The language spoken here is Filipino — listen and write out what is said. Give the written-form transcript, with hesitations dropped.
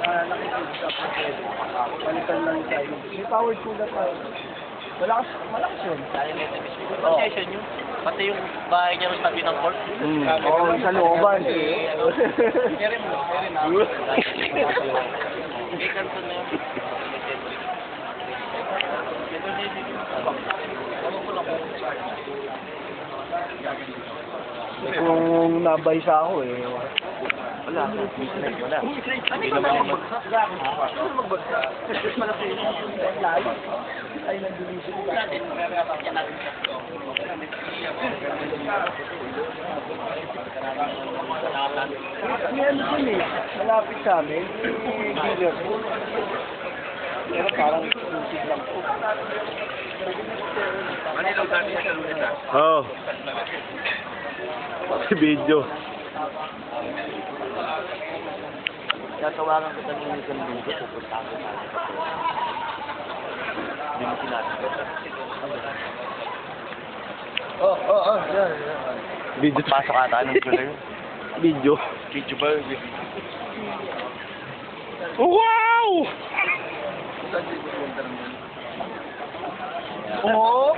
Nakikita pa pwede. Palitan lang tayo. May powered cooler pa. Malakas yun. Concession yun. Pati yung bahay niya sa tabi ng court. Oo, sa looban. Kere mo. Hindi kanto na yun. Kung nabaysa ako eh. Wala. Wala. Hindi naman yung magbagsak. Malaki yung layo. Ay, nandun natin. May ano dun eh. Malapit sa amin. May dealer. Pero parang exclusive lang po. Manilaw sa atin sa lunes ah. Oo. Si video. Tatawagan ko kanina yung linggo, pupunta ako sa akin. Hindi mo sinabi. Yan. Video. Pasok ata, anong gulo yun? Video. Video ba? Wow! Oo!